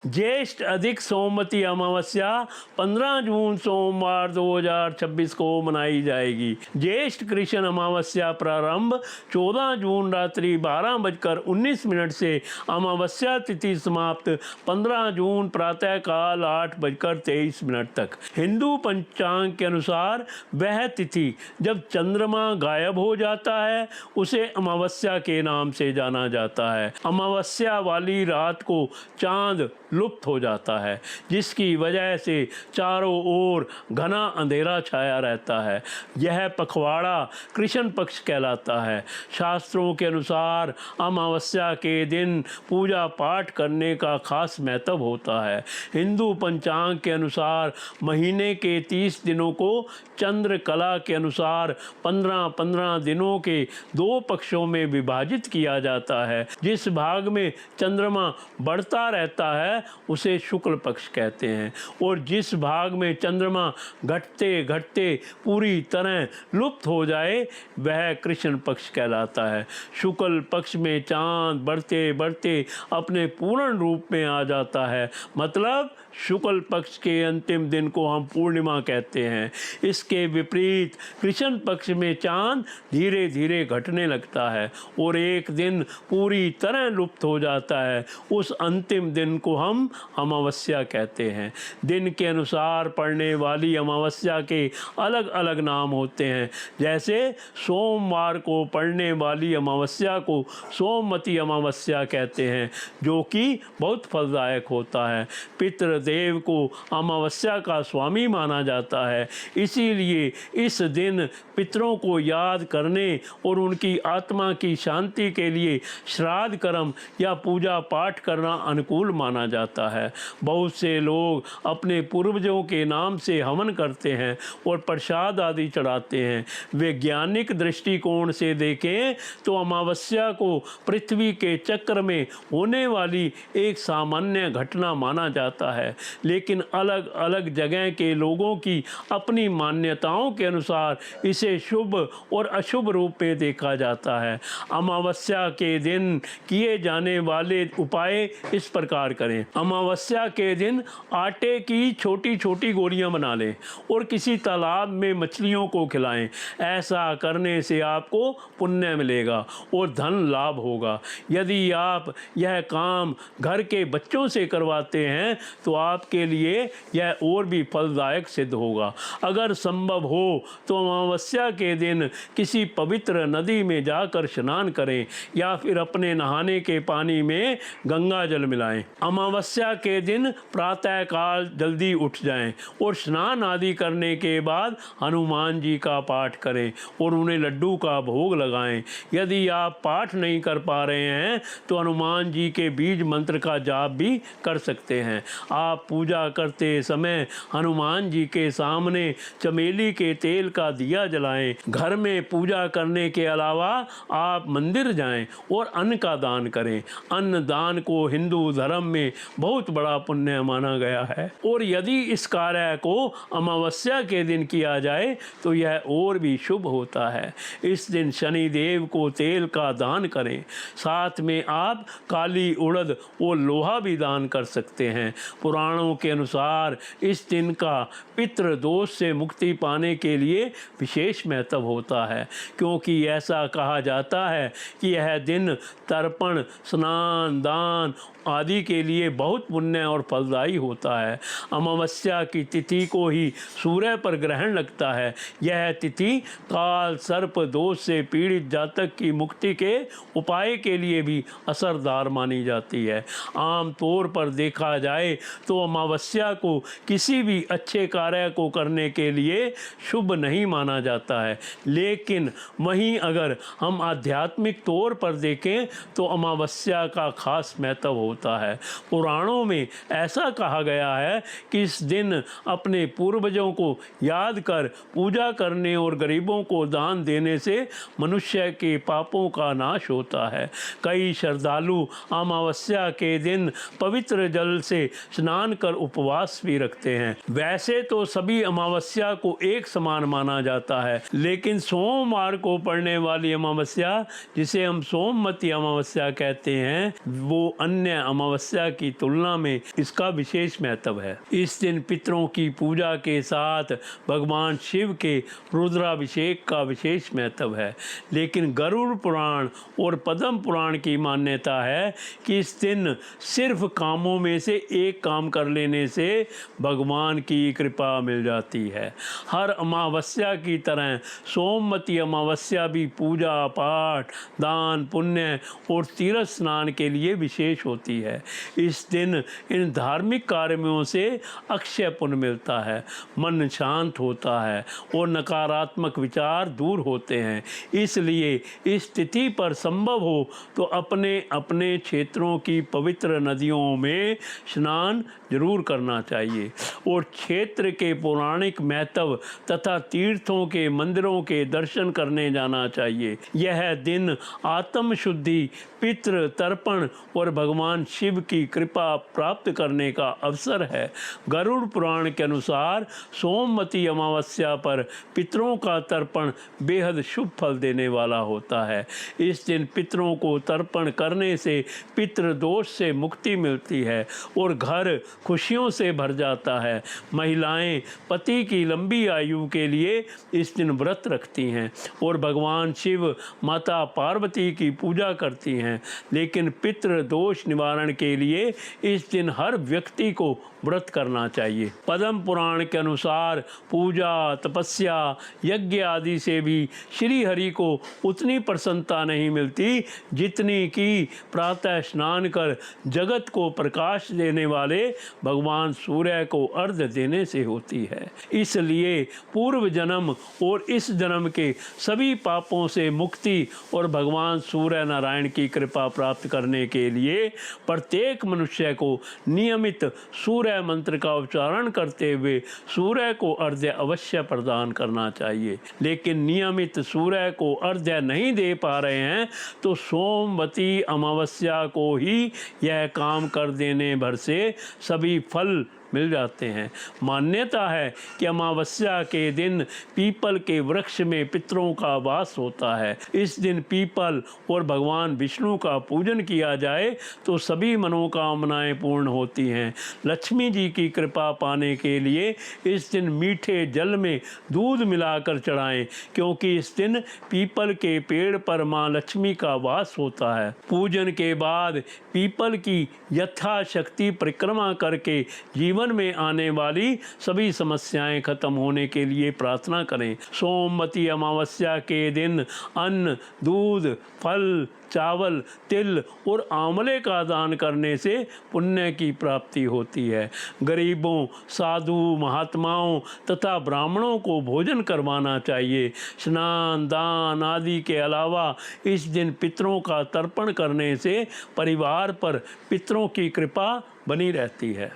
ज्येष्ठ अधिक सोमवती अमावस्या 15 जून सोमवार 2026 को मनाई जाएगी। ज्येष्ठ कृष्ण अमावस्या प्रारंभ 14 जून रात्रि 12:19 से अमावस्या तिथि समाप्त 15 जून प्रातःकाल 8:23 तक। हिंदू पंचांग के अनुसार वह तिथि जब चंद्रमा गायब हो जाता है उसे अमावस्या के नाम से जाना जाता है। अमावस्या वाली रात को चांद लुप्त हो जाता है, जिसकी वजह से चारों ओर घना अंधेरा छाया रहता है। यह पखवाड़ा कृष्ण पक्ष कहलाता है। शास्त्रों के अनुसार अमावस्या के दिन पूजा पाठ करने का खास महत्व होता है। हिंदू पंचांग के अनुसार महीने के 30 दिनों को चंद्र कला के अनुसार 15-15 दिनों के 2 पक्षों में विभाजित किया जाता है। जिस भाग में चंद्रमा बढ़ता रहता है उसे शुक्ल पक्ष कहते हैं और जिस भाग में चंद्रमा घटते घटते पूरी तरह लुप्त हो जाए वह कृष्ण पक्ष कहलाता है। शुक्ल पक्ष में चांद बढ़ते बढ़ते अपने पूर्ण रूप में आ जाता है, मतलब शुक्ल पक्ष के अंतिम दिन को हम पूर्णिमा कहते हैं। इसके विपरीत कृष्ण पक्ष में चांद धीरे धीरे घटने लगता है और एक दिन पूरी तरह लुप्त हो जाता है। उस अंतिम दिन को हम अमावस्या कहते हैं। दिन के अनुसार पड़ने वाली अमावस्या के अलग अलग नाम होते हैं। जैसे सोमवार को पड़ने वाली अमावस्या को सोमवती अमावस्या कहते हैं, जो कि बहुत फलदायक होता है। पितृदेव को अमावस्या का स्वामी माना जाता है, इसीलिए इस दिन पितरों को याद करने और उनकी आत्मा की शांति के लिए श्राद्ध कर्म या पूजा पाठ करना अनुकूल माना जाता है। बहुत से लोग अपने पूर्वजों के नाम से हवन करते हैं और प्रसाद आदि चढ़ाते हैं। वैज्ञानिक दृष्टिकोण से देखें तो अमावस्या को पृथ्वी के चक्र में होने वाली एक सामान्य घटना माना जाता है, लेकिन अलग अलग जगह के लोगों की अपनी मान्यताओं के अनुसार इसे शुभ और अशुभ रूप में देखा जाता है। अमावस्या के दिन किए जाने वाले उपाय इस प्रकार करें। अमावस्या के दिन आटे की छोटी छोटी गोलियां बना लें और किसी तालाब में मछलियों को खिलाएं। ऐसा करने से आपको पुण्य मिलेगा और धन लाभ होगा। यदि आप यह काम घर के बच्चों से करवाते हैं तो आपके लिए यह और भी फलदायक सिद्ध होगा। अगर संभव हो तो अमावस्या के दिन किसी पवित्र नदी में जाकर स्नान करें या फिर अपने नहाने के पानी में गंगा जल मिलाएं। अमावस्या के दिन प्रातःकाल जल्दी उठ जाएं और स्नान आदि करने के बाद हनुमान जी का पाठ करें और उन्हें लड्डू का भोग लगाएं। यदि आप पाठ नहीं कर पा रहे हैं तो हनुमान जी के बीज मंत्र का जाप भी कर सकते हैं। आप पूजा करते समय हनुमान जी के सामने चमेली के तेल का दिया जलाएं। घर में पूजा करने के अलावा आप मंदिर जाएं और अन्न का दान करें। अन्न दान को हिंदू धर्म में बहुत बड़ा पुण्य माना गया है और यदि इस कार्य को अमावस्या के दिन किया जाए तो यह और भी शुभ होता है। इस दिन शनि देव को तेल का दान करें। साथ में आप काली उड़द और लोहा भी दान कर सकते हैं। पुराणों के अनुसार इस दिन का पितृ दोष से मुक्ति पाने के लिए विशेष महत्व होता है, क्योंकि ऐसा कहा जाता है कि यह दिन तर्पण, स्नान, दान आदि के लिए बहुत पुण्य और फलदायी होता है। अमावस्या की तिथि को ही सूर्य पर ग्रहण लगता है। यह तिथि काल सर्प दोष से पीड़ित जातक की मुक्ति के उपाय के लिए भी असरदार मानी जाती है। आम तौर पर देखा जाए तो अमावस्या को किसी भी अच्छे कार्य को करने के लिए शुभ नहीं माना जाता है, लेकिन वहीं अगर हम आध्यात्मिक तौर पर देखें तो अमावस्या का खास महत्व होता है। पुराणों में ऐसा कहा गया है कि इस दिन अपने पूर्वजों को याद कर पूजा करने और गरीबों को दान देने से मनुष्य के पापों का नाश होता है। कई श्रद्धालु अमावस्या के दिन पवित्र जल से स्नान कर उपवास भी रखते हैं। वैसे तो सभी अमावस्या को एक समान माना जाता है, लेकिन सोमवार को पड़ने वाली अमावस्या, जिसे हम सोमवती अमावस्या कहते हैं, वो अन्य अमावस्या की की तुलना में इसका विशेष महत्व है। इस दिन पितरों की पूजा के साथ भगवान शिव के रुद्राभिषेक का विशेष महत्व है। लेकिन गरुड़ पुराण और पद्म पुराण की मान्यता है कि इस दिन सिर्फ कामों में से एक काम कर लेने से भगवान की कृपा मिल जाती है। हर अमावस्या की तरह सोमवती अमावस्या भी पूजा पाठ, दान पुण्य और तीर्थ स्नान के लिए विशेष होती है। इस दिन इन धार्मिक कार्यों से अक्षय पुण्य मिलता है, मन शांत होता है और नकारात्मक विचार दूर होते हैं। इसलिए इस तिथि पर संभव हो तो अपने अपने क्षेत्रों की पवित्र नदियों में स्नान जरूर करना चाहिए और क्षेत्र के पौराणिक महत्व तथा तीर्थों के मंदिरों के दर्शन करने जाना चाहिए। यह दिन आत्म शुद्धि, पितृ तर्पण और भगवान शिव की कृपा प्राप्त करने का अवसर है। गरुड़ पुराण के अनुसार सोमवती अमावस्या पर पितरों का तर्पण बेहद शुभ फल देने वाला होता है। इस दिन पितरों को तर्पण करने से पितृ दोष से मुक्ति मिलती है और घर खुशियों से भर जाता है। महिलाएं पति की लंबी आयु के लिए इस दिन व्रत रखती हैं और भगवान शिव, माता पार्वती की पूजा करती हैं। लेकिन पितृ दोष निवारण के लिए इस दिन हर व्यक्ति को व्रत करना चाहिए। पद्म पुराण के अनुसार पूजा, तपस्या, यज्ञ आदि से भी श्री हरि को उतनी प्रसन्नता नहीं मिलती जितनी कि प्रातः स्नान कर जगत को प्रकाश देने वाले भगवान सूर्य को अर्घ्य देने से होती है। इसलिए पूर्व जन्म और इस जन्म के सभी पापों से मुक्ति और भगवान सूर्य नारायण की कृपा प्राप्त करने के लिए प्रत्येक मनुष्य को नियमित सूर्य मंत्र का उच्चारण करते हुए सूर्य को अर्घ्य अवश्य प्रदान करना चाहिए। लेकिन नियमित सूर्य को अर्घ्य नहीं दे पा रहे हैं तो सोमवती अमावस्या को ही यह काम कर देने भर से सभी फल मिल जाते हैं। मान्यता है कि अमावस्या के दिन पीपल के वृक्ष में पितरों का वास होता है। इस दिन पीपल और भगवान विष्णु का पूजन किया जाए तो सभी मनोकामनाएं पूर्ण होती हैं। लक्ष्मी जी की कृपा पाने के लिए इस दिन मीठे जल में दूध मिलाकर चढ़ाएं, क्योंकि इस दिन पीपल के पेड़ पर माँ लक्ष्मी का वास होता है। पूजन के बाद पीपल की यथाशक्ति परिक्रमा करके जीवन में आने वाली सभी समस्याएं खत्म होने के लिए प्रार्थना करें। सोमवती अमावस्या के दिन अन्न, दूध, फल, चावल, तिल और आंवले का दान करने से पुण्य की प्राप्ति होती है। गरीबों, साधु, महात्माओं तथा ब्राह्मणों को भोजन करवाना चाहिए। स्नान, दान आदि के अलावा इस दिन पितरों का तर्पण करने से परिवार पर पितरों की कृपा बनी रहती है।